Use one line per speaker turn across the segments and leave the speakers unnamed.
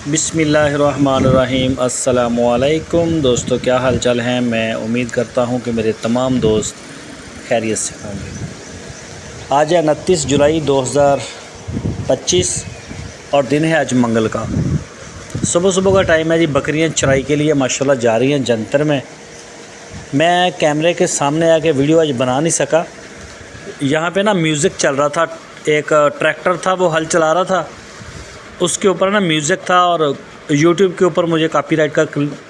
बिस्मिल्लाहिर्रहमानिर्रहीम। अस्सलामुअलैकुम दोस्तों, क्या हाल चाल हैं। मैं उम्मीद करता हूं कि मेरे तमाम दोस्त खैरियत से होंगे। आज है 29 जुलाई 2025 और दिन है आज मंगल का। सुबह सुबह का टाइम है जी। बकरियां चराई के लिए माशाल्लाह जा रही हैं जंतर में। मैं कैमरे के सामने आके वीडियो आज बना नहीं सका। यहाँ पे ना म्यूज़िक चल रहा था, एक ट्रैक्टर था वो हल चला रहा था, उसके ऊपर ना म्यूज़िक था और यूट्यूब के ऊपर मुझे कॉपीराइट का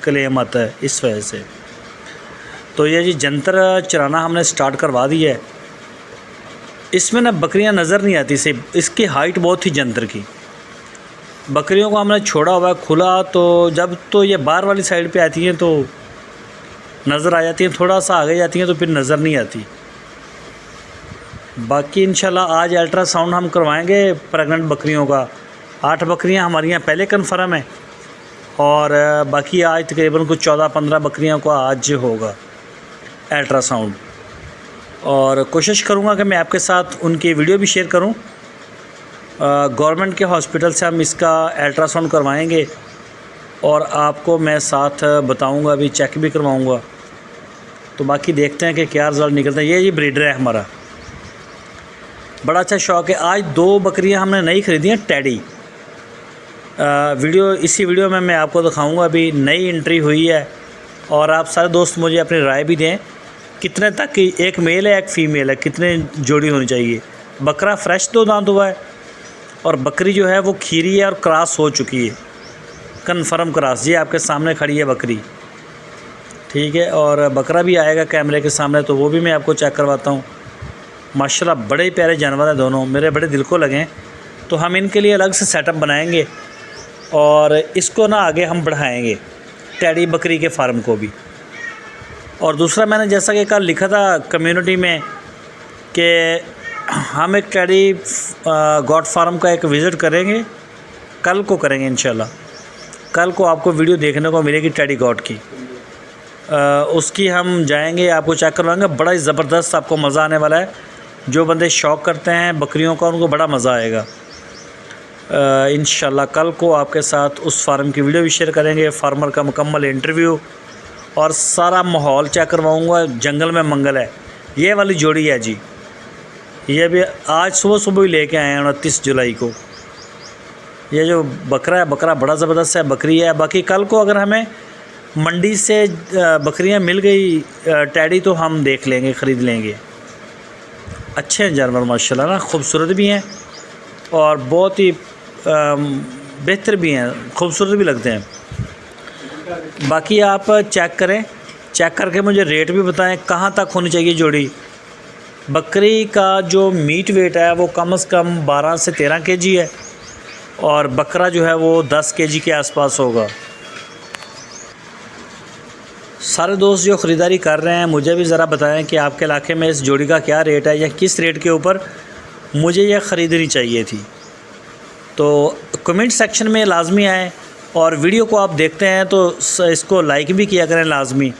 क्लेम आता है, इस वजह से। तो ये जी जंतर चराना हमने स्टार्ट करवा दी है। इसमें ना बकरियां नज़र नहीं आती से, इसकी हाइट बहुत थी जंतर की। बकरियों को हमने छोड़ा हुआ है खुला, तो जब तो ये बाहर वाली साइड पे आती हैं तो नज़र आ जाती हैं, थोड़ा सा आगे जाती हैं तो फिर नज़र नहीं आती। बाकी इंशाल्लाह आज अल्ट्रासाउंड हम करवाएंगे प्रेग्नेंट बकरियों का। 8 बकरियां हमारी यहाँ पहले कन्फर्म है और बाकी आज तकरीबन कुछ 14-15 बकरियों को आज होगा अल्ट्रासाउंड। और कोशिश करूँगा कि मैं आपके साथ उनकी वीडियो भी शेयर करूँ। गवर्नमेंट के हॉस्पिटल से हम इसका अल्ट्रासाउंड करवाएंगे और आपको मैं साथ बताऊँगा, भी चेक भी करवाऊँगा। तो बाकी देखते हैं कि क्या रिज़ल्ट निकलता है। ये जी ब्रीडर है हमारा, बड़ा अच्छा शौक़ है। आज 2 बकरियां हमने नई ख़रीदी हैं टेडी। इसी वीडियो में मैं आपको दिखाऊंगा। अभी नई एंट्री हुई है और आप सारे दोस्त मुझे अपनी राय भी दें कितने तक की, एक मेल है एक फ़ीमेल है, कितने जोड़ी होनी चाहिए। बकरा फ्रेश 2 दांत हुआ है और बकरी जो है वो खीरी है और क्रॉस हो चुकी है, कन्फर्म क्रॉस। ये आपके सामने खड़ी है बकरी, ठीक है। और बकरा भी आएगा कैमरे के सामने, तो वो भी मैं आपको चेक करवाता हूँ। माशाल्लाह बड़े प्यारे जानवर हैं दोनों, मेरे बड़े दिल को लगे। तो हम इनके लिए अलग से सेटअप बनाएंगे और इसको ना आगे हम बढ़ाएंगे, टेडी बकरी के फार्म को भी। और दूसरा, मैंने जैसा कि कल लिखा था कम्युनिटी में कि हम एक टेडी गॉड फार्म का एक विज़िट करेंगे, कल को करेंगे इंशाल्लाह। कल को आपको वीडियो देखने को मिलेगी टेडी गॉड की। उसकी हम जाएंगे, आपको चेक करवाएंगे। बड़ा ही ज़बरदस्त आपको मज़ा आने वाला है। जो बंदे शौक़ करते हैं बकरियों का, उनको बड़ा मज़ा आएगा। इंशाल्लाह कल को आपके साथ उस फार्म की वीडियो भी शेयर करेंगे, फार्मर का मुकम्मल इंटरव्यू और सारा माहौल चेक करवाऊँगा। जंगल में मंगल है, ये वाली जोड़ी है जी। ये भी आज सुबह सुबह ही लेके आए हैं 29 जुलाई को। ये जो बकरा है, बकरा बड़ा ज़बरदस्त है, बकरी है। बाकी कल को अगर हमें मंडी से बकरियां मिल गई टेडी, तो हम देख लेंगे, ख़रीद लेंगे। अच्छे हैं जानवर माशाल्लाह ना, खूबसूरत भी हैं और बहुत ही बेहतर भी हैं, खूबसूरत भी लगते हैं। बाकी आप चेक करें, चेक करके मुझे रेट भी बताएं कहाँ तक होनी चाहिए जोड़ी। बकरी का जो मीट वेट है वो कम से कम 12 से 13 केजी है और बकरा जो है वो 10 केजी के आसपास होगा। सारे दोस्त जो ख़रीदारी कर रहे हैं मुझे भी ज़रा बताएं कि आपके इलाके में इस जोड़ी का क्या रेट है या किस रेट के ऊपर मुझे यह ख़रीदनी चाहिए थी। तो कमेंट सेक्शन में लाजमी आएँ और वीडियो को आप देखते हैं तो इसको लाइक भी किया करें लाजमी,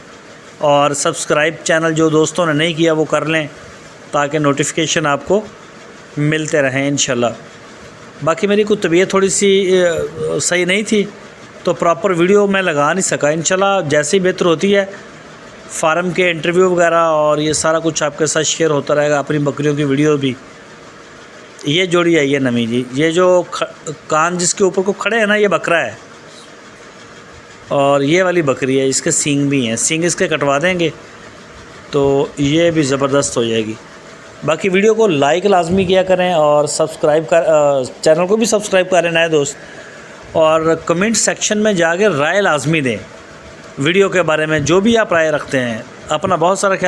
और सब्सक्राइब चैनल जो दोस्तों ने नहीं किया वो कर लें ताकि नोटिफिकेशन आपको मिलते रहें इंशाल्लाह। बाकी मेरी कुछ तबीयत थोड़ी सी सही नहीं थी तो प्रॉपर वीडियो मैं लगा नहीं सका। इंशाल्लाह जैसे ही बेहतर होती है फार्म के इंटरव्यू वगैरह और ये सारा कुछ आपके साथ शेयर होता रहेगा, अपनी बकरियों की वीडियो भी। ये जोड़ी आई है नमी जी। ये जो कान जिसके ऊपर को खड़े हैं ना, ये बकरा है और ये वाली बकरी है। इसके सींग भी हैं, सींग इसके कटवा देंगे तो ये भी ज़बरदस्त हो जाएगी। बाकी वीडियो को लाइक लाजमी किया करें और सब्सक्राइब चैनल को भी सब्सक्राइब करें नए दोस्त, और कमेंट सेक्शन में जाकर राय लाजमी दें वीडियो के बारे में, जो भी आप राय रखते हैं। अपना बहुत सारा ख्याल